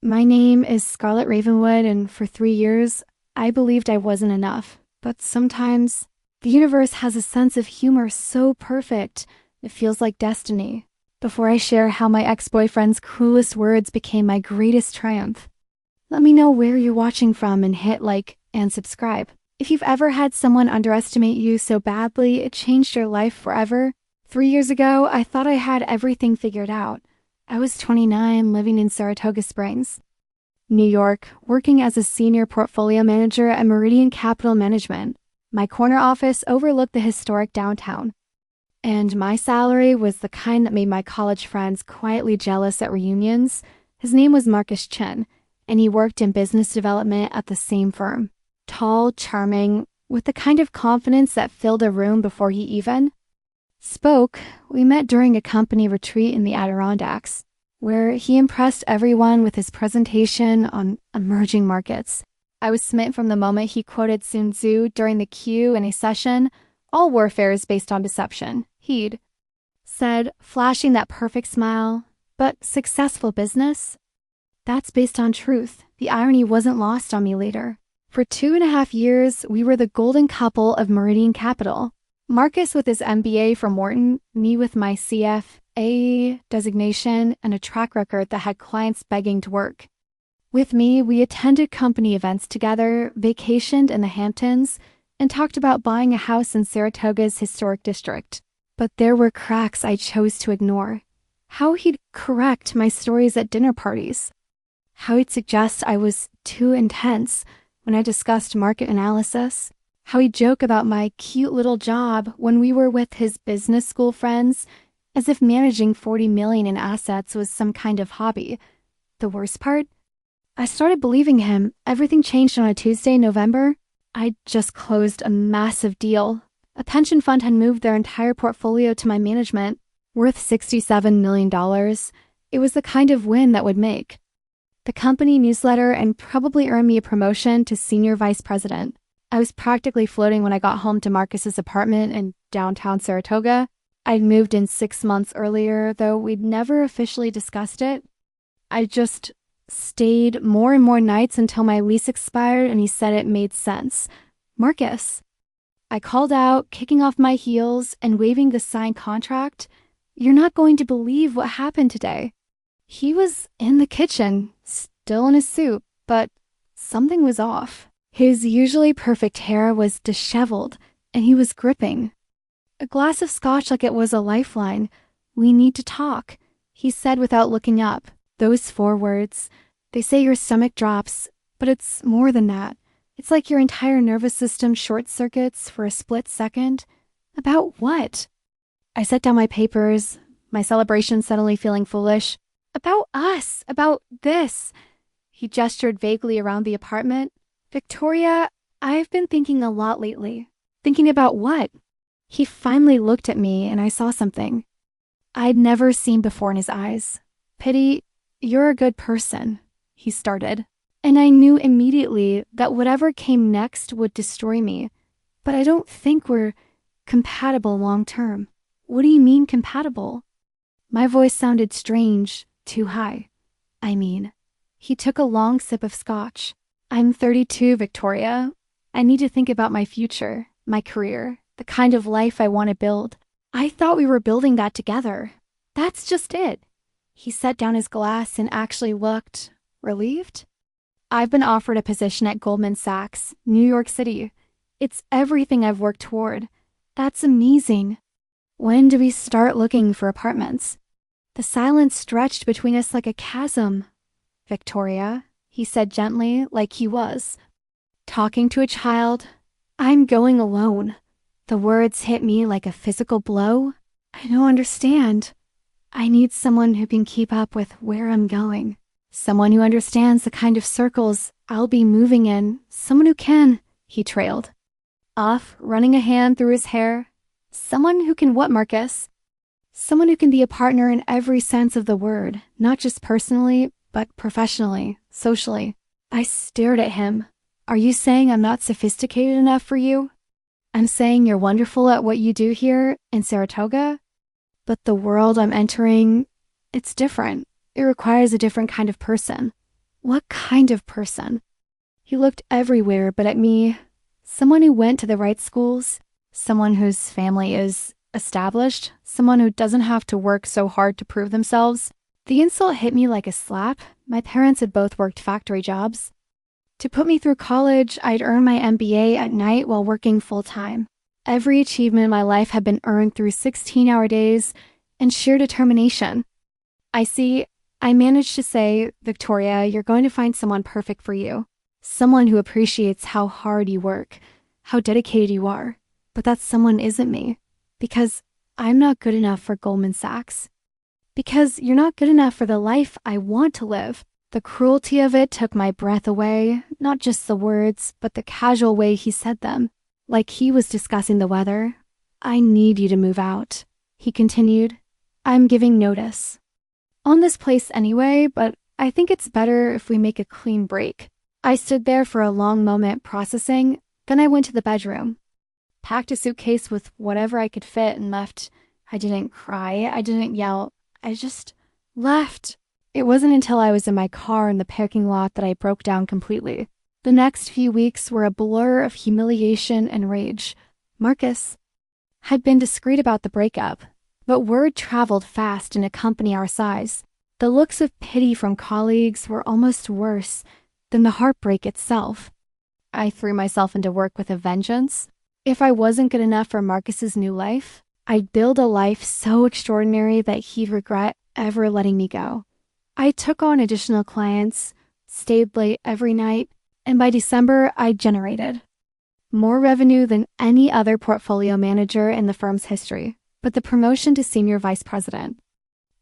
My name is Scarlett Ravenwood, and for 3 years, I believed I wasn't enough. But sometimes, the universe has a sense of humor so perfect, it feels like destiny. Before I share how my ex-boyfriend's cruelest words became my greatest triumph, let me know where you're watching from and hit like and subscribe. If you've ever had someone underestimate you so badly it changed your life forever, 3 years ago, I thought I had everything figured out. I was 29, living in Saratoga Springs, New York, working as a senior portfolio manager at Meridian Capital Management. My corner office overlooked the historic downtown, and my salary was the kind that made my college friends quietly jealous at reunions. His name was Marcus Chen, and he worked in business development at the same firm. Tall, charming, with the kind of confidence that filled a room before he even spoke. We met during a company retreat in the Adirondacks, where he impressed everyone with his presentation on emerging markets. I was smitten from the moment he quoted Sun Tzu during the Q&A session. All warfare is based on deception, he'd said, flashing that perfect smile. But successful business? That's based on truth. The irony wasn't lost on me later. For 2.5 years, we were the golden couple of Meridian Capital. Marcus with his MBA from Wharton, me with my CFA designation and a track record that had clients begging to work with me. We attended company events together, vacationed in the Hamptons, and talked about buying a house in Saratoga's historic district. But there were cracks I chose to ignore. How he'd correct my stories at dinner parties. How he'd suggest I was too intense when I discussed market analysis. How he'd joke about my cute little job when we were with his business school friends, as if managing 40 million in assets was some kind of hobby. The worst part? I started believing him. Everything changed on a Tuesday in November. I'd just closed a massive deal. A pension fund had moved their entire portfolio to my management, worth $67 million. It was the kind of win that would make the company newsletter and probably earn me a promotion to senior vice president. I was practically floating when I got home to Marcus's apartment in downtown Saratoga. I'd moved in 6 months earlier, though we'd never officially discussed it. I just stayed more and more nights until my lease expired and he said it made sense. Marcus. I called out, kicking off my heels and waving the signed contract. You're not going to believe what happened today. He was in the kitchen, still in his suit, but something was off. His usually perfect hair was disheveled, and he was gripping a glass of scotch like it was a lifeline. We need to talk, he said without looking up. Those 4 words. They say your stomach drops, but it's more than that. It's like your entire nervous system short circuits for a split second. About what? I set down my papers, my celebration suddenly feeling foolish. About us, about this. He gestured vaguely around the apartment. Victoria, I've been thinking a lot lately. Thinking about what? He finally looked at me and I saw something I'd never seen before in his eyes. Pity, you're a good person, he started. And I knew immediately that whatever came next would destroy me. But I don't think we're compatible long term. What do you mean compatible? My voice sounded strange, too high. He took a long sip of scotch. I'm 32, Victoria. I need to think about my future, my career, the kind of life I want to build. I thought we were building that together. That's just it. He set down his glass and actually looked relieved. I've been offered a position at Goldman Sachs, New York City. It's everything I've worked toward. That's amazing. When do we start looking for apartments? The silence stretched between us like a chasm. Victoria, he said gently, like he was talking to a child. I'm going alone. The words hit me like a physical blow. I don't understand. I need someone who can keep up with where I'm going. Someone who understands the kind of circles I'll be moving in. Someone who can, he trailed off, running a hand through his hair. Someone who can what, Marcus? Someone who can be a partner in every sense of the word, not just personally, but professionally, socially. I stared at him. Are you saying I'm not sophisticated enough for you? I'm saying you're wonderful at what you do here in Saratoga, but the world I'm entering, it's different. It requires a different kind of person. What kind of person? He looked everywhere but at me. Someone who went to the right schools, someone whose family is established, someone who doesn't have to work so hard to prove themselves. The insult hit me like a slap. My parents had both worked factory jobs. To put me through college, I'd earn my MBA at night while working full-time. Every achievement in my life had been earned through 16-hour days and sheer determination. I managed to say, Victoria, you're going to find someone perfect for you. Someone who appreciates how hard you work, how dedicated you are. But that someone isn't me. Because I'm not good enough for Goldman Sachs. Because you're not good enough for the life I want to live. The cruelty of it took my breath away, not just the words, but the casual way he said them. Like he was discussing the weather. I need you to move out. He continued. I'm giving notice. On this place anyway, but I think it's better if we make a clean break. I stood there for a long moment processing, then I went to the bedroom. Packed a suitcase with whatever I could fit and left. I didn't cry, I didn't yell, I just left. It wasn't until I was in my car in the parking lot that I broke down completely. The next few weeks were a blur of humiliation and rage. Marcus had been discreet about the breakup, but word traveled fast in a company our size. The looks of pity from colleagues were almost worse than the heartbreak itself. I threw myself into work with a vengeance. If I wasn't good enough for Marcus's new life, I'd build a life so extraordinary that he'd regret ever letting me go. I took on additional clients, stayed late every night, and by December, I generated more revenue than any other portfolio manager in the firm's history. But the promotion to senior vice president,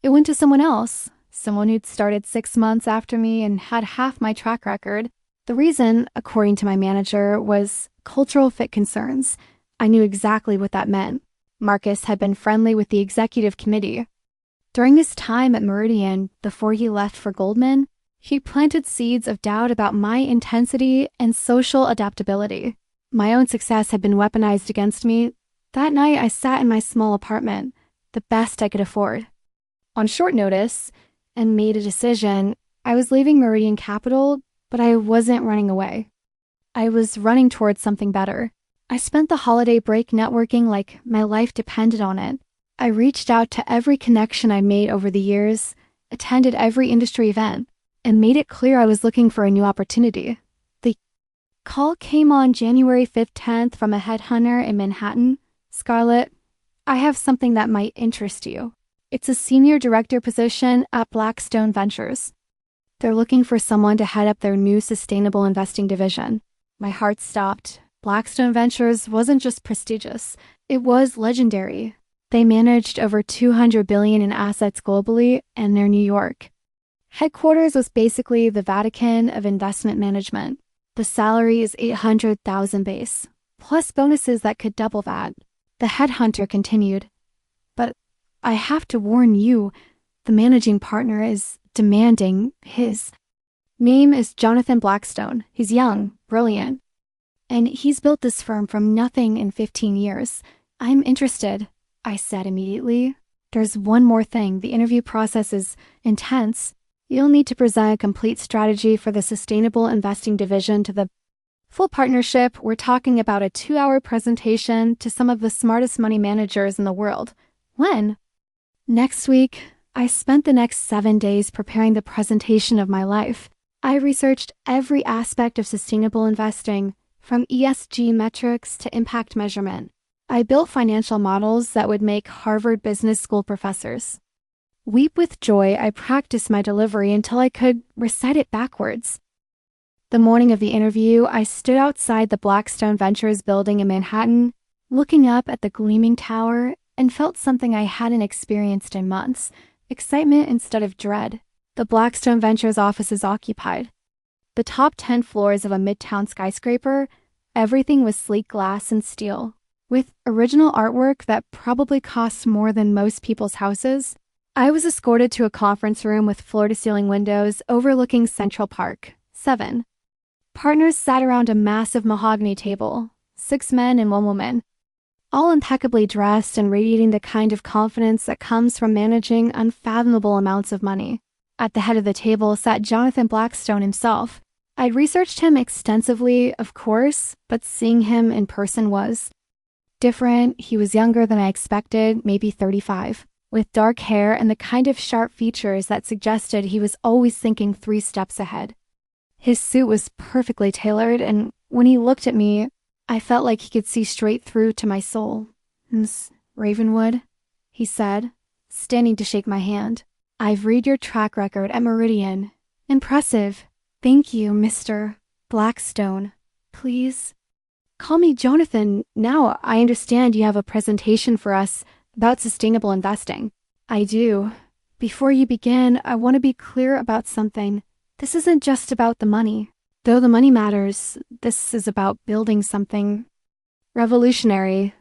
it went to someone else, someone who'd started 6 months after me and had half my track record. The reason, according to my manager, was cultural fit concerns. I knew exactly what that meant. Marcus had been friendly with the executive committee. During his time at Meridian, before he left for Goldman, he planted seeds of doubt about my intensity and social adaptability. My own success had been weaponized against me. That night, I sat in my small apartment, the best I could afford. On short notice, and made a decision. I was leaving Meridian Capital, but I wasn't running away. I was running towards something better. I spent the holiday break networking like my life depended on it. I reached out to every connection I made over the years, attended every industry event, and made it clear I was looking for a new opportunity. The call came on January 5th, 10th from a headhunter in Manhattan. Scarlett, I have something that might interest you. It's a senior director position at Blackstone Ventures. They're looking for someone to head up their new sustainable investing division. My heart stopped. Blackstone Ventures wasn't just prestigious, it was legendary. They managed over $200 billion in assets globally, and they're New York. Headquarters was basically the Vatican of investment management. The salary is $800,000 base, plus bonuses that could double that. The headhunter continued, but I have to warn you, the managing partner is demanding his name is Jonathan Blackstone. He's young, brilliant, and he's built this firm from nothing in 15 years. I'm interested, I said immediately. There's one more thing. The interview process is intense. You'll need to present a complete strategy for the sustainable investing division to the full partnership. We're talking about a 2-hour presentation to some of the smartest money managers in the world. When? Next week. I spent the next 7 days preparing the presentation of my life. I researched every aspect of sustainable investing, from ESG metrics to impact measurement. I built financial models that would make Harvard Business School professors weep with joy. I practiced my delivery until I could recite it backwards. The morning of the interview, I stood outside the Blackstone Ventures building in Manhattan, looking up at the gleaming tower, and felt something I hadn't experienced in months. Excitement instead of dread. The Blackstone Ventures office is occupied. The top 10 floors of a midtown skyscraper, everything was sleek glass and steel, with original artwork that probably costs more than most people's houses. I was escorted to a conference room with floor-to-ceiling windows overlooking Central Park. 7 partners sat around a massive mahogany table, 6 men and 1 woman, all impeccably dressed and radiating the kind of confidence that comes from managing unfathomable amounts of money. At the head of the table sat Jonathan Blackstone himself. I'd researched him extensively, of course, but seeing him in person was different. He was younger than I expected, maybe 35, with dark hair and the kind of sharp features that suggested he was always thinking 3 steps ahead. His suit was perfectly tailored, and when he looked at me, I felt like he could see straight through to my soul. "Miss Ravenwood," he said, standing to shake my hand. "I've read your track record at Meridian. Impressive. Thank you, Mr. Blackstone. Please call me Jonathan. Now I understand you have a presentation for us about sustainable investing." "I do. Before you begin, I want to be clear about something. This isn't just about the money. Though the money matters, this is about building something revolutionary.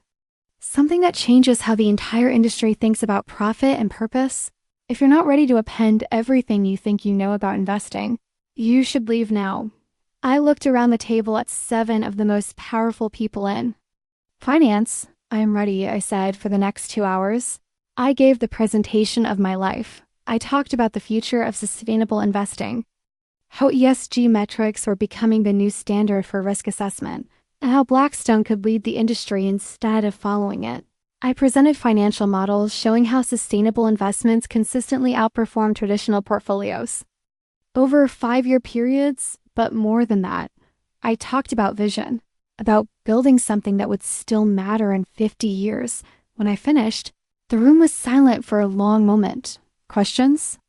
Something that changes how the entire industry thinks about profit and purpose. If you're not ready to append everything you think you know about investing, you should leave now." I looked around the table at 7 of the most powerful people in finance. "I am ready," I said, for the next 2 hours. I gave the presentation of my life. I talked about the future of sustainable investing, how ESG metrics were becoming the new standard for risk assessment, and how Blackstone could lead the industry instead of following it. I presented financial models showing how sustainable investments consistently outperform traditional portfolios over 5-year periods, but more than that. I talked about vision, about building something that would still matter in 50 years. When I finished, the room was silent for a long moment. "Questions?"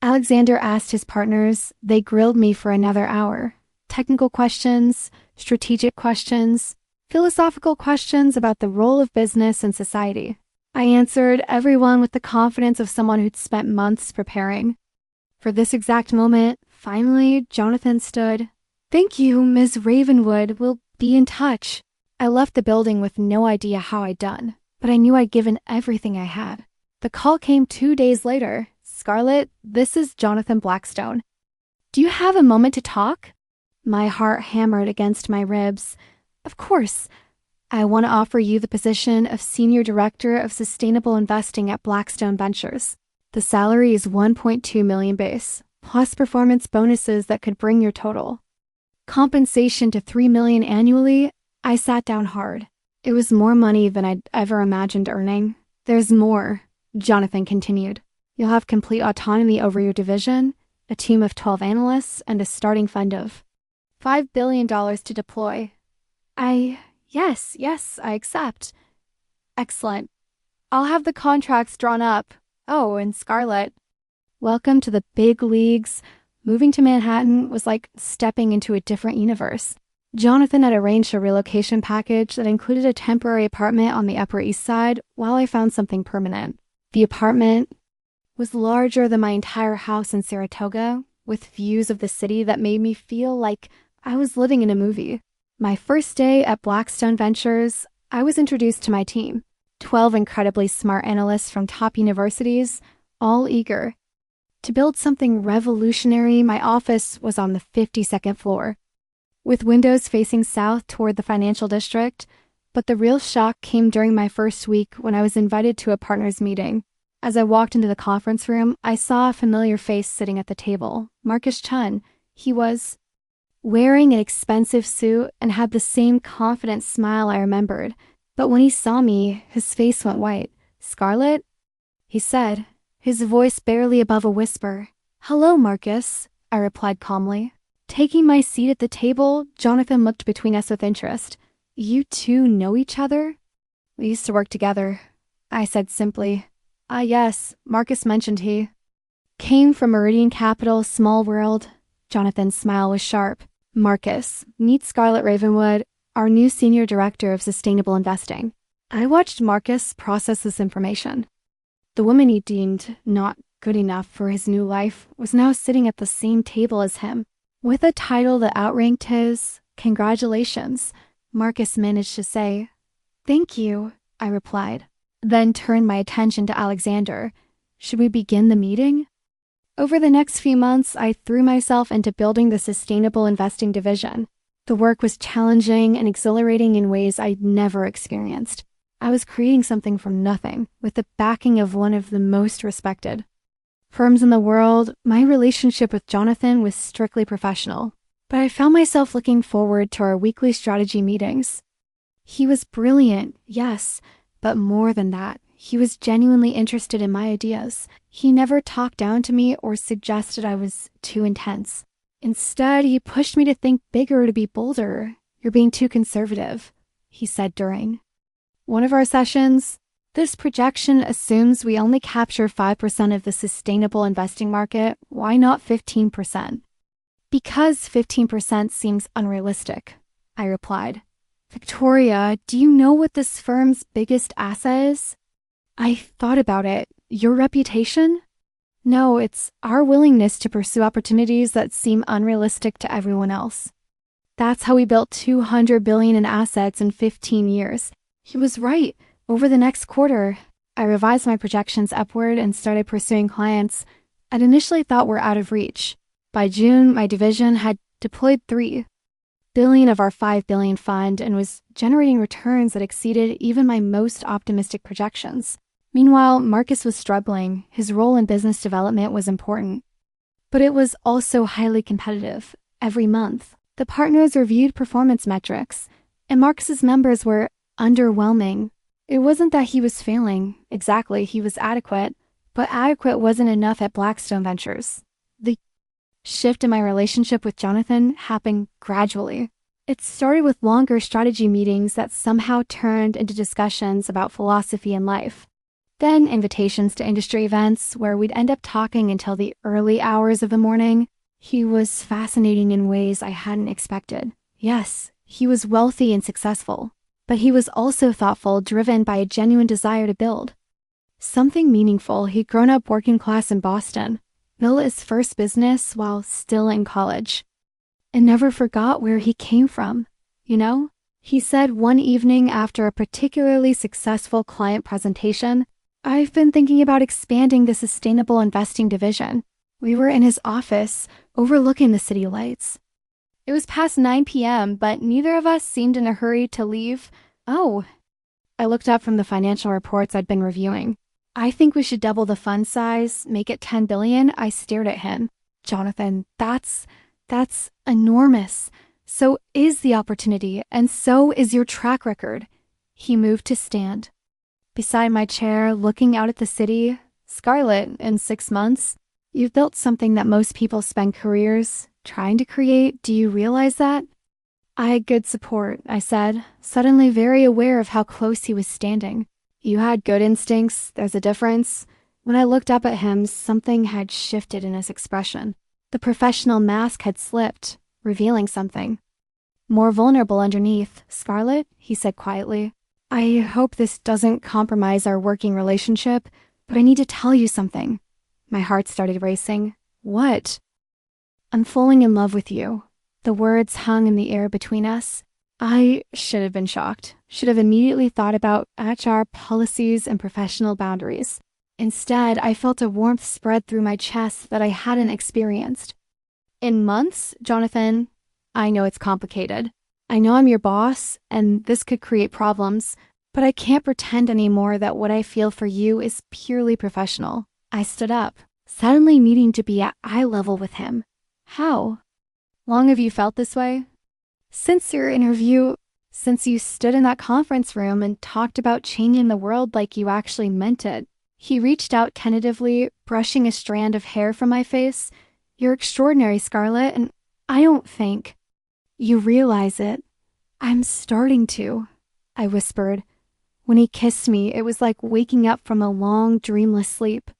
Alexander asked his partners. They grilled me for another hour. Technical questions, strategic questions, philosophical questions about the role of business and society. I answered everyone with the confidence of someone who'd spent months preparing. For this exact moment, finally, Jonathan stood. "Thank you, Ms. Ravenwood. We'll be in touch." I left the building with no idea how I'd done, but I knew I'd given everything I had. The call came 2 days later. "Scarlett, this is Jonathan Blackstone. Do you have a moment to talk?" My heart hammered against my ribs. "Of course. I want to offer you the position of Senior Director of Sustainable Investing at Blackstone Ventures. The salary is $1.2 million base, plus performance bonuses that could bring your total compensation to $3 million annually." I sat down hard. It was more money than I'd ever imagined earning. "There's more," Jonathan continued. "You'll have complete autonomy over your division, a team of 12 analysts, and a starting fund of $5 billion to deploy." Yes, I accept." "Excellent. I'll have the contracts drawn up. Oh, and Scarlett, welcome to the big leagues." Moving to Manhattan was like stepping into a different universe. Jonathan had arranged a relocation package that included a temporary apartment on the Upper East Side while I found something permanent. The apartment was larger than my entire house in Saratoga, with views of the city that made me feel like I was living in a movie. My first day at Blackstone Ventures, I was introduced to my team, 12 incredibly smart analysts from top universities, all eager to build something revolutionary. My office was on the 52nd floor, with windows facing south toward the financial district, but the real shock came during my first week when I was invited to a partners meeting. As I walked into the conference room, I saw a familiar face sitting at the table, Marcus Chun. He was wearing an expensive suit and had the same confident smile I remembered, but when he saw me, his face went white. "Scarlett?" he said, his voice barely above a whisper. "Hello, Marcus," I replied calmly. Taking my seat at the table, Jonathan looked between us with interest. "You two know each other?" "We used to work together," I said simply. "Ah, yes, Marcus mentioned he came from Meridian Capital, small world." Jonathan's smile was sharp. "Marcus, meet Scarlett Ravenwood, our new Senior Director of Sustainable Investing." I watched Marcus process this information. The woman he deemed not good enough for his new life was now sitting at the same table as him, with a title that outranked his. "Congratulations," Marcus managed to say. "Thank you," I replied, then turned my attention to Alexander. "Should we begin the meeting?" Over the next few months, I threw myself into building the sustainable investing division. The work was challenging and exhilarating in ways I'd never experienced. I was creating something from nothing, with the backing of one of the most respected firms in the world, my relationship with Jonathan was strictly professional. But I found myself looking forward to our weekly strategy meetings. He was brilliant, yes, but more than that, he was genuinely interested in my ideas. He never talked down to me or suggested I was too intense. Instead, he pushed me to think bigger, to be bolder. "You're being too conservative," he said during one of our sessions. "This projection assumes we only capture 5% of the sustainable investing market. Why not 15%? "Because 15% seems unrealistic," I replied. "Victoria, do you know what this firm's biggest asset is?" I thought about it. "Your reputation?" "No, it's our willingness to pursue opportunities that seem unrealistic to everyone else. That's how we built $200 billion in assets in 15 years. He was right. Over the next quarter, I revised my projections upward and started pursuing clients I'd initially thought were out of reach. By June, my division had deployed $3 billion of our $5 billion fund and was generating returns that exceeded even my most optimistic projections. Meanwhile, Marcus was struggling. His role in business development was important, but it was also highly competitive. Every month, the partners reviewed performance metrics, and Marcus's numbers were underwhelming. It wasn't that he was failing. Exactly, he was adequate, but adequate wasn't enough at Blackstone Ventures. The shift in my relationship with Jonathan happened gradually. It started with longer strategy meetings that somehow turned into discussions about philosophy and life. Then invitations to industry events where we'd end up talking until the early hours of the morning. He was fascinating in ways I hadn't expected. Yes, he was wealthy and successful, but he was also thoughtful, driven by a genuine desire to build something meaningful. He'd grown up working class in Boston, built his first business while still in college, and never forgot where he came from. You know, he said one evening after a particularly successful client presentation, "I've been thinking about expanding the sustainable investing division." We were in his office, overlooking the city lights. It was past 9 p.m., but neither of us seemed in a hurry to leave. "Oh." I looked up from the financial reports I'd been reviewing. "I think we should double the fund size, make it $10 billion. I stared at him. "Jonathan, that's enormous. So is the opportunity, and so is your track record." He moved to stand beside my chair, looking out at the city. "Scarlett, in 6 months, you've built something that most people spend careers trying to create. Do you realize that?" "I had good support," I said, suddenly very aware of how close he was standing. "You had good instincts. There's a difference." When I looked up at him, something had shifted in his expression. The professional mask had slipped, revealing something more vulnerable underneath. "Scarlett," he said quietly, "I hope this doesn't compromise our working relationship, but I need to tell you something." My heart started racing. "What?" "I'm falling in love with you." The words hung in the air between us. I should have been shocked, should have immediately thought about HR policies and professional boundaries. Instead, I felt a warmth spread through my chest that I hadn't experienced. "In months, Jonathan, I know it's complicated. I know I'm your boss, and this could create problems, but I can't pretend anymore that what I feel for you is purely professional." I stood up, suddenly needing to be at eye level with him. "How long have you felt this way?" "Since your interview, since you stood in that conference room and talked about changing the world like you actually meant it." He reached out tentatively, brushing a strand of hair from my face. "You're extraordinary, Scarlett, and I don't think you realize it." "I'm starting to," I whispered. When he kissed me, it was like waking up from a long, dreamless sleep.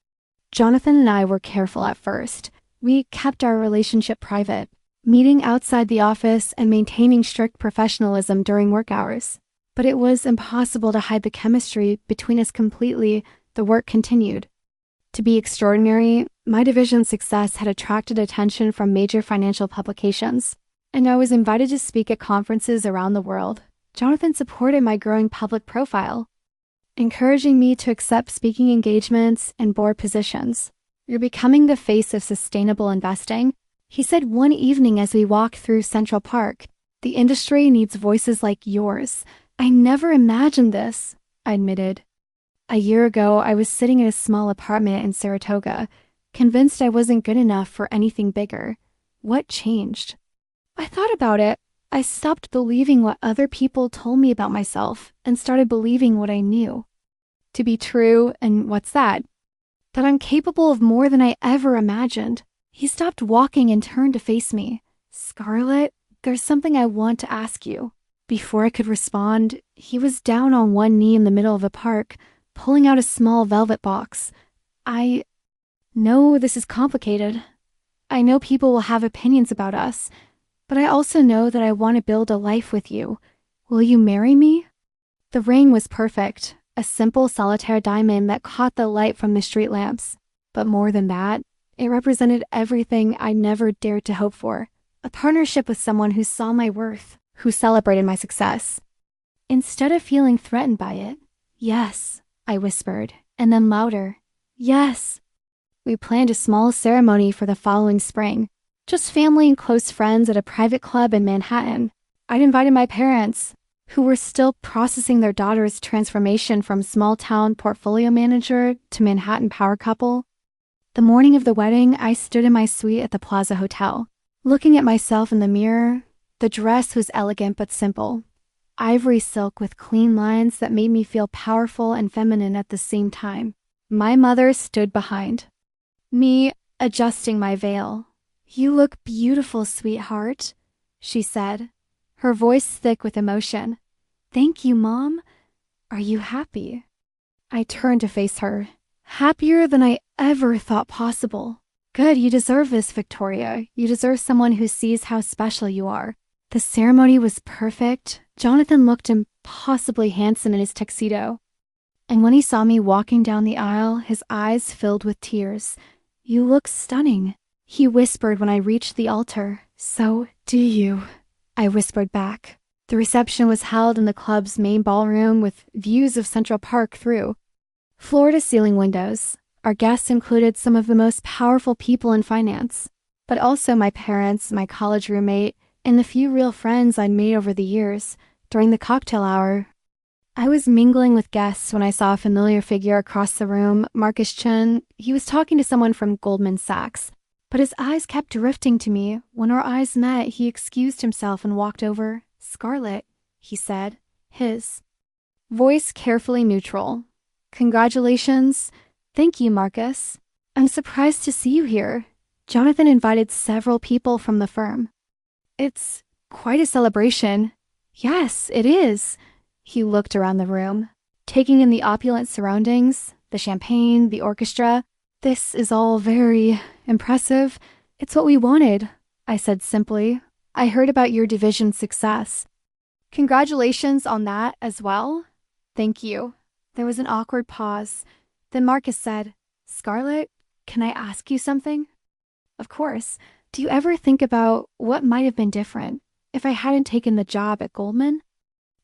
Jonathan and I were careful at first. We kept our relationship private, meeting outside the office and maintaining strict professionalism during work hours. But it was impossible to hide the chemistry between us completely. The work continued. To be extraordinary, my division's success had attracted attention from major financial publications, and I was invited to speak at conferences around the world. Jonathan supported my growing public profile, encouraging me to accept speaking engagements and board positions. "You're becoming the face of sustainable investing," he said one evening as we walked through Central Park. "The industry needs voices like yours." "I never imagined this," I admitted. A year ago, I was sitting in a small apartment in Saratoga, convinced I wasn't good enough for anything bigger. What changed? I thought about it. I stopped believing what other people told me about myself and started believing what I knew to be true. And what's that? That I'm capable of more than I ever imagined. He stopped walking and turned to face me. Scarlett, there's something I want to ask you. Before I could respond, he was down on one knee in the middle of the park, pulling out a small velvet box. I know this is complicated. I know people will have opinions about us, but I also know that I want to build a life with you. Will you marry me? The ring was perfect, a simple solitaire diamond that caught the light from the street lamps. But more than that, it represented everything I never dared to hope for. A partnership with someone who saw my worth, who celebrated my success. Instead of feeling threatened by it, yes, I whispered, and then louder, yes. We planned a small ceremony for the following spring, just family and close friends at a private club in Manhattan. I'd invited my parents, who were still processing their daughter's transformation from small-town portfolio manager to Manhattan power couple. The morning of the wedding, I stood in my suite at the Plaza Hotel, looking at myself in the mirror. The dress was elegant but simple, ivory silk with clean lines that made me feel powerful and feminine at the same time. My mother stood behind me, adjusting my veil. "You look beautiful, sweetheart," she said, her voice thick with emotion. "Thank you, Mom. Are you happy?" I turned to face her, happier than I ever thought possible. "Good, you deserve this, Victoria. You deserve someone who sees how special you are." The ceremony was perfect. Jonathan looked impossibly handsome in his tuxedo. And when he saw me walking down the aisle, his eyes filled with tears. "You look stunning," he whispered when I reached the altar. "So do you," I whispered back. The reception was held in the club's main ballroom with views of Central Park through floor-to-ceiling windows. Our guests included some of the most powerful people in finance, but also my parents, my college roommate, and the few real friends I'd made over the years. During the cocktail hour, I was mingling with guests when I saw a familiar figure across the room, Marcus Chen. He was talking to someone from Goldman Sachs, but his eyes kept drifting to me. When our eyes met, he excused himself and walked over. "Scarlett," he said, his voice carefully neutral. "Congratulations." "Thank you, Marcus. I'm surprised to see you here." Jonathan invited several people from the firm. "It's quite a celebration." "Yes, it is." He looked around the room, taking in the opulent surroundings, the champagne, the orchestra. "This is all very impressive. It's what we wanted," I said simply. "I heard about your division's success." "Congratulations on that as well." "Thank you." There was an awkward pause. Then Marcus said, "Scarlett, can I ask you something?" "Of course. Do you ever think about what might have been different if I hadn't taken the job at Goldman?"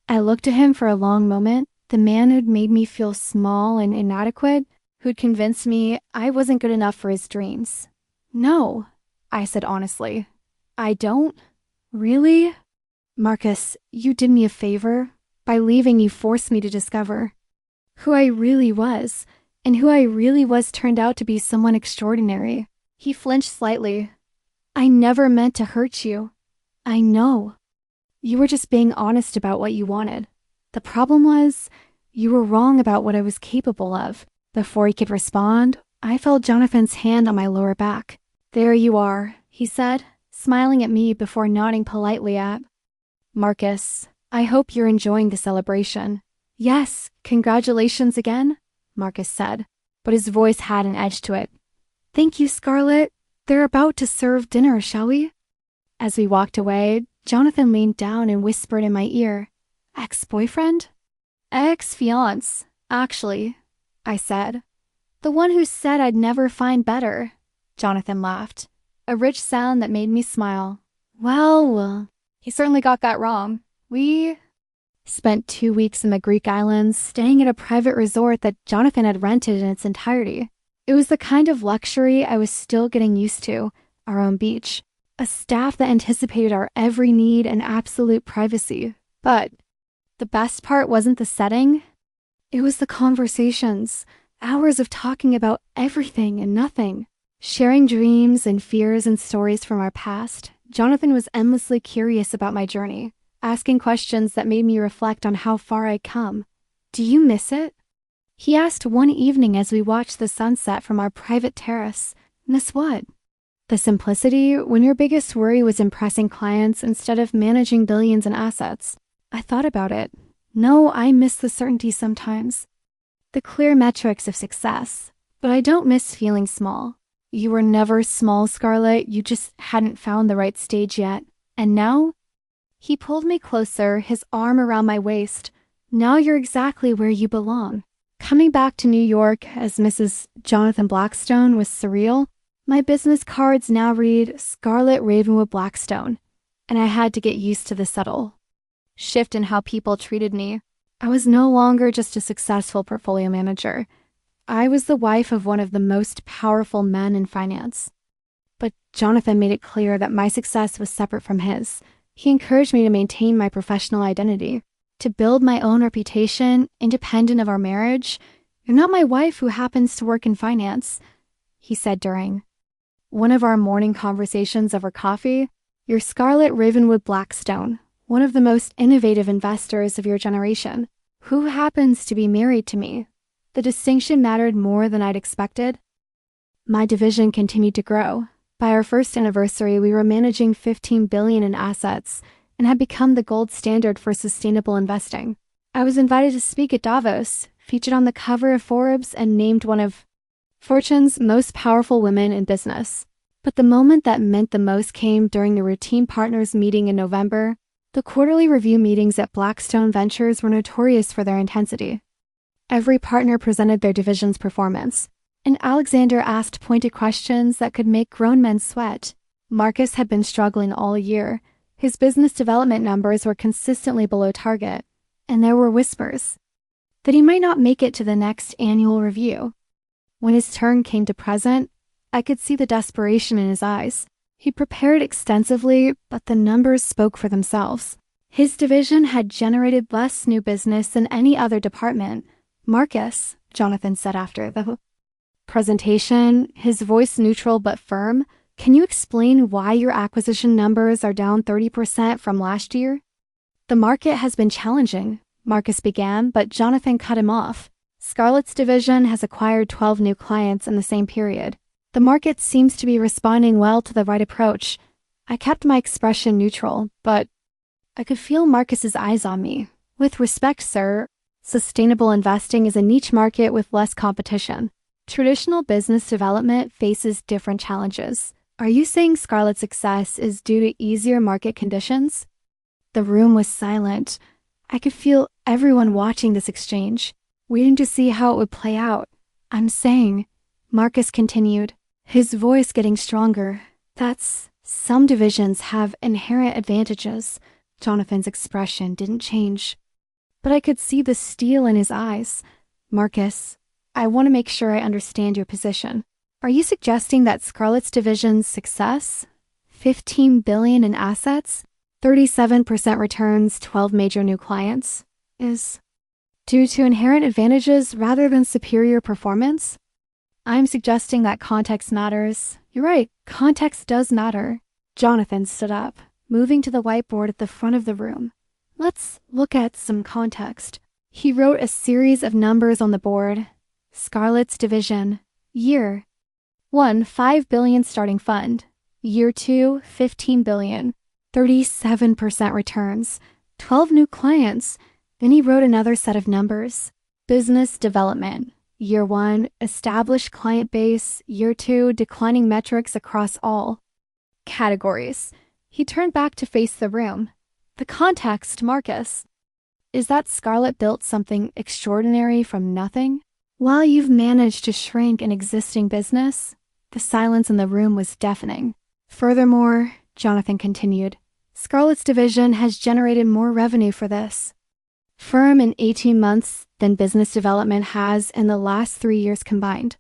I looked at him for a long moment. The man who'd made me feel small and inadequate, who'd convinced me I wasn't good enough for his dreams. "No," I said honestly. "I don't." "Really?" "Marcus, you did me a favor. By leaving, you forced me to discover who I really was, and who I really was turned out to be someone extraordinary." He flinched slightly. "I never meant to hurt you. I know. You were just being honest about what you wanted. The problem was, you were wrong about what I was capable of." Before he could respond, I felt Jonathan's hand on my lower back. "There you are," he said, smiling at me before nodding politely at Marcus. "I hope you're enjoying the celebration." "Yes, congratulations again," Marcus said, but his voice had an edge to it. "Thank you, Scarlett. They're about to serve dinner, shall we?" As we walked away, Jonathan leaned down and whispered in my ear, "Ex-boyfriend?" "Ex-fiance, actually," I said. "The one who said I'd never find better." Jonathan laughed, a rich sound that made me smile. Well, he certainly got that wrong. We spent 2 weeks in the Greek islands, staying at a private resort that Jonathan had rented in its entirety. It was the kind of luxury I was still getting used to, our own beach, a staff that anticipated our every need and absolute privacy. But the best part wasn't the setting. It was the conversations, hours of talking about everything and nothing. Sharing dreams and fears and stories from our past, Jonathan was endlessly curious about my journey, asking questions that made me reflect on how far I'd come. "Do you miss it?" He asked one evening as we watched the sunset from our private terrace. "Miss what?" "The simplicity when your biggest worry was impressing clients instead of managing billions in assets." I thought about it. No, I miss the certainty sometimes. The clear metrics of success. But I don't miss feeling small. You were never small, Scarlett. You just hadn't found the right stage yet. And now? He pulled me closer, his arm around my waist. "Now you're exactly where you belong." Coming back to New York as Mrs. Jonathan Blackstone was surreal. My business cards now read Scarlett Ravenwood Blackstone, and I had to get used to the subtle shift in how people treated me. I was no longer just a successful portfolio manager. I was the wife of one of the most powerful men in finance. But Jonathan made it clear that my success was separate from his. He encouraged me to maintain my professional identity, to build my own reputation independent of our marriage. "You're not my wife who happens to work in finance," he said during one of our morning conversations over coffee. "You're Scarlett Ravenwood Blackstone, one of the most innovative investors of your generation, who happens to be married to me." The distinction mattered more than I'd expected. My division continued to grow. By our first anniversary, we were managing $15 billion in assets and had become the gold standard for sustainable investing. I was invited to speak at Davos, featured on the cover of Forbes, and named one of Fortune's most powerful women in business. But the moment that meant the most came during the routine partners meeting in November. The quarterly review meetings at Blackstone Ventures were notorious for their intensity. Every partner presented their division's performance, and Alexander asked pointed questions that could make grown men sweat. Marcus had been struggling all year. His business development numbers were consistently below target, and there were whispers that he might not make it to the next annual review. When his turn came to present, I could see the desperation in his eyes. He prepared extensively, but the numbers spoke for themselves. His division had generated less new business than any other department. "Marcus," Jonathan said after the presentation, his voice neutral but firm, "can you explain why your acquisition numbers are down 30% from last year?" "The market has been challenging," Marcus began, but Jonathan cut him off. "Scarlett's division has acquired 12 new clients in the same period. The market seems to be responding well to the right approach." I kept my expression neutral, but I could feel Marcus's eyes on me. "With respect, sir, sustainable investing is a niche market with less competition. Traditional business development faces different challenges. Are you saying Scarlett's success is due to easier market conditions?" The room was silent. I could feel everyone watching this exchange, waiting to see how it would play out. "I'm saying," Marcus continued, his voice getting stronger, "that's some divisions have inherent advantages." Jonathan's expression didn't change, but I could see the steel in his eyes. "Marcus, I want to make sure I understand your position. Are you suggesting that Scarlett's division's success, $15 billion in assets, 37% returns, 12 major new clients, is due to inherent advantages rather than superior performance?" "I'm suggesting that context matters." "You're right, context does matter." Jonathan stood up, moving to the whiteboard at the front of the room. "Let's look at some context." He wrote a series of numbers on the board. Scarlett's division. Year 1, $5 billion starting fund. Year 2, $15 billion. 37% returns. 12 new clients. Then he wrote another set of numbers. Business development. Year 1, established client base. Year 2, declining metrics across all categories. He turned back to face the room. "The context, Marcus. Is that Scarlett built something extraordinary from nothing? While you've managed to shrink an existing business?" The silence in the room was deafening. "Furthermore," Jonathan continued, "Scarlett's division has generated more revenue for this firm in 18 months than business development has in the last 3 years combined."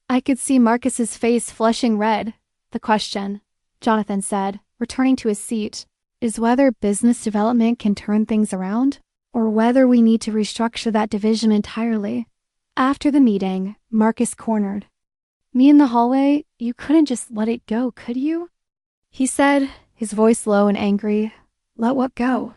I could see Marcus's face flushing red. "The question," Jonathan said, returning to his seat, "is whether business development can turn things around, or whether we need to restructure that division entirely." After the meeting, Marcus cornered Me in the hallway, you couldn't just let it go, could you? He said, his voice low and angry. Let what go?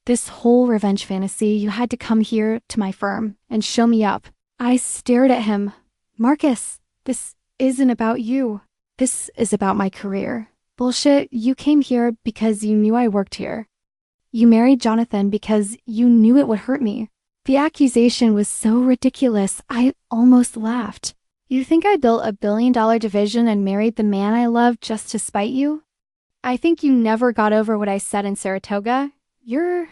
This whole revenge fantasy, you had to come here to my firm and show me up. I stared at him. Marcus, this isn't about you. This is about my career. Bullshit, you came here because you knew I worked here. You married Jonathan because you knew it would hurt me. The accusation was so ridiculous, I almost laughed. You think I built a billion-dollar division and married the man I love just to spite you? I think you never got over what I said in Saratoga. You're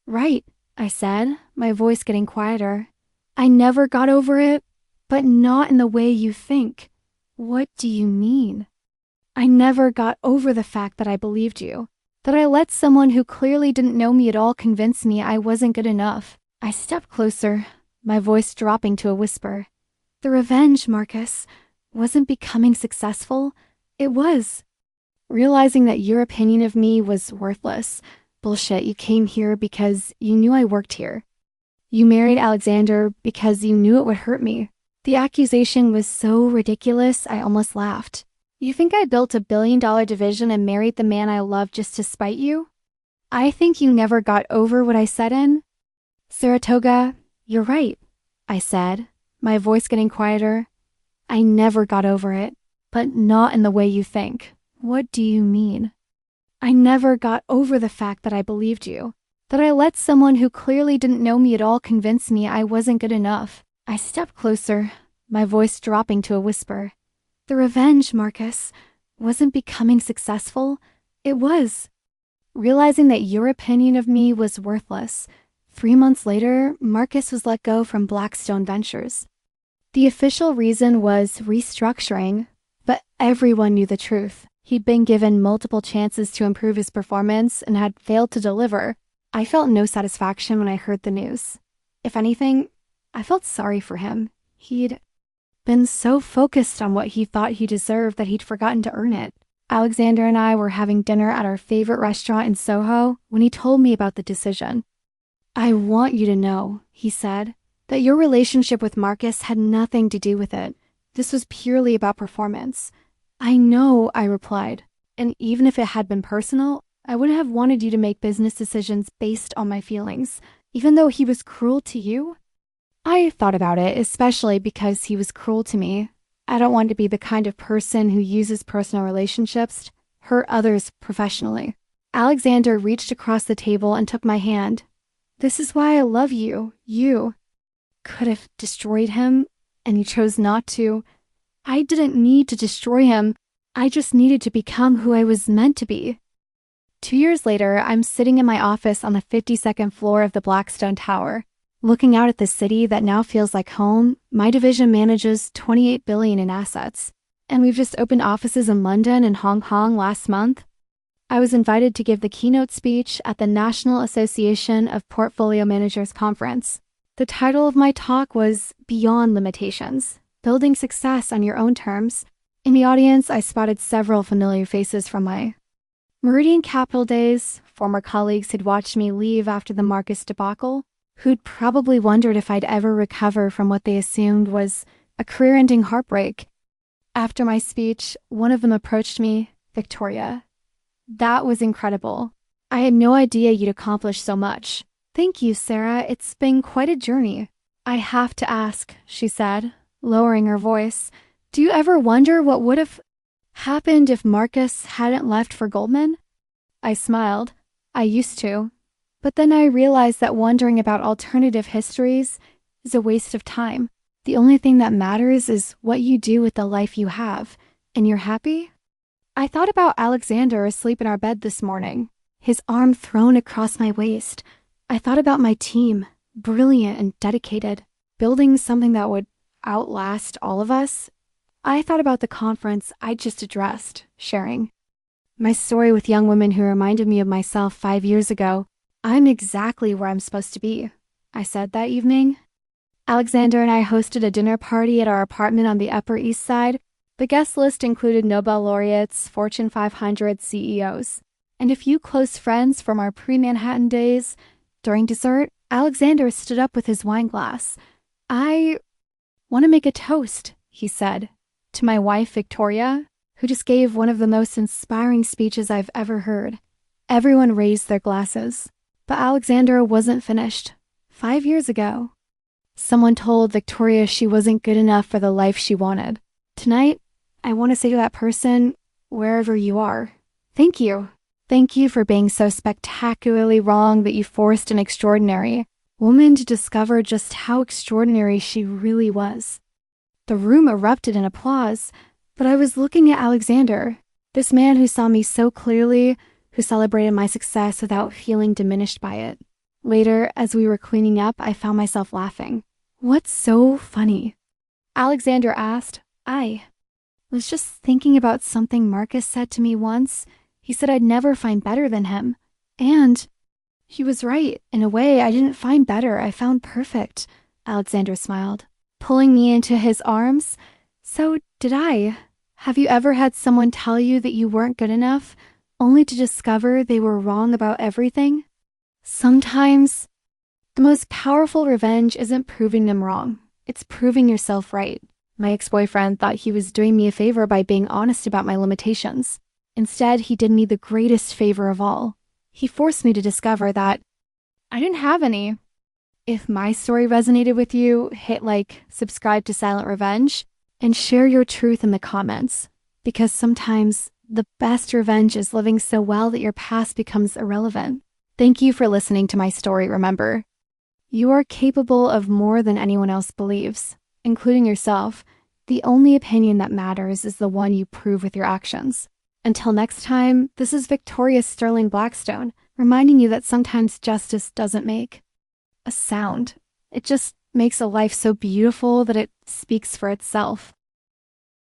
right, I said, my voice getting quieter. I never got over it, but not in the way you think. What do you mean? I never got over the fact that I believed you, that I let someone who clearly didn't know me at all convince me I wasn't good enough. I stepped closer, my voice dropping to a whisper. The revenge, Marcus, wasn't becoming successful. It was. Realizing that your opinion of me was worthless. Bullshit, you came here because you knew I worked here. You married Alexander because you knew it would hurt me. The accusation was so ridiculous, I almost laughed. You think I built a billion-dollar division and married the man I love just to spite you? I think you never got over what I said in Saratoga. You're right, I said, my voice getting quieter. I never got over it, but not in the way you think. What do you mean? I never got over the fact that I believed you, that I let someone who clearly didn't know me at all convince me I wasn't good enough. I stepped closer, my voice dropping to a whisper. The revenge, Marcus, wasn't becoming successful. It was. Realizing that your opinion of me was worthless. 3 months later, Marcus was let go from Blackstone Ventures. The official reason was restructuring, but everyone knew the truth. He'd been given multiple chances to improve his performance and had failed to deliver. I felt no satisfaction when I heard the news. If anything, I felt sorry for him. He'd been so focused on what he thought he deserved that he'd forgotten to earn it. Alexander and I were having dinner at our favorite restaurant in Soho when he told me about the decision. I want you to know, he said, that your relationship with Marcus had nothing to do with it. This was purely about performance. I know, I replied, and even if it had been personal, I wouldn't have wanted you to make business decisions based on my feelings, even though he was cruel to you. I thought about it, especially because he was cruel to me. I don't want to be the kind of person who uses personal relationships to hurt others professionally. Alexander reached across the table and took my hand. This is why I love you. You could have destroyed him, and you chose not to. I didn't need to destroy him. I just needed to become who I was meant to be. 2 years later, I'm sitting in my office on the 52nd floor of the Blackstone Tower. Looking out at the city that now feels like home, my division manages $28 billion in assets. And we've just opened offices in London and Hong Kong last month. I was invited to give the keynote speech at the National Association of Portfolio Managers Conference. The title of my talk was Beyond Limitations, Building Success on Your Own Terms. In the audience, I spotted several familiar faces from my Meridian Capital days, former colleagues who'd watched me leave after the Marcus debacle, who'd probably wondered if I'd ever recover from what they assumed was a career-ending heartbreak. After my speech, one of them approached me, Victoria. That was incredible. I had no idea you'd accomplished so much. Thank you, Sarah. It's been quite a journey. I have to ask, she said, lowering her voice. Do you ever wonder what would have happened if Marcus hadn't left for Goldman? I smiled. I used to. But then I realized that wondering about alternative histories is a waste of time. The only thing that matters is what you do with the life you have. And you're happy? I thought about Alexander asleep in our bed this morning, his arm thrown across my waist. I thought about my team, brilliant and dedicated, building something that would outlast all of us. I thought about the conference I just addressed, sharing my story with young women who reminded me of myself 5 years ago. I'm exactly where I'm supposed to be, I said that evening. Alexander and I hosted a dinner party at our apartment on the Upper East Side. The guest list included Nobel laureates, Fortune 500 CEOs, and a few close friends from our pre-Manhattan days. During dessert, Alexander stood up with his wine glass. I want to make a toast, he said, to my wife, Victoria, who just gave one of the most inspiring speeches I've ever heard. Everyone raised their glasses. But Alexandra wasn't finished. 5 years ago, someone told Victoria she wasn't good enough for the life she wanted. Tonight, I want to say to that person, wherever you are, thank you. Thank you for being so spectacularly wrong that you forced an extraordinary woman to discover just how extraordinary she really was. The room erupted in applause, but I was looking at Alexander, this man who saw me so clearly, who celebrated my success without feeling diminished by it. Later, as we were cleaning up, I found myself laughing. What's so funny? Alexander asked. I was just thinking about something Marcus said to me once. He said I'd never find better than him. And he was right. In a way, I didn't find better. I found perfect. Alexander smiled, pulling me into his arms. So did I. Have you ever had someone tell you that you weren't good enough, only to discover they were wrong about everything? Sometimes the most powerful revenge isn't proving them wrong. It's proving yourself right. My ex-boyfriend thought he was doing me a favor by being honest about my limitations. Instead, he did me the greatest favor of all. He forced me to discover that I didn't have any. If my story resonated with you, hit like, subscribe to Silent Revenge, and share your truth in the comments. Because sometimes the best revenge is living so well that your past becomes irrelevant. Thank you for listening to my story, remember. You are capable of more than anyone else believes, including yourself. The only opinion that matters is the one you prove with your actions. Until next time, this is Victoria Sterling Blackstone, reminding you that sometimes justice doesn't make a sound. It just makes a life so beautiful that it speaks for itself.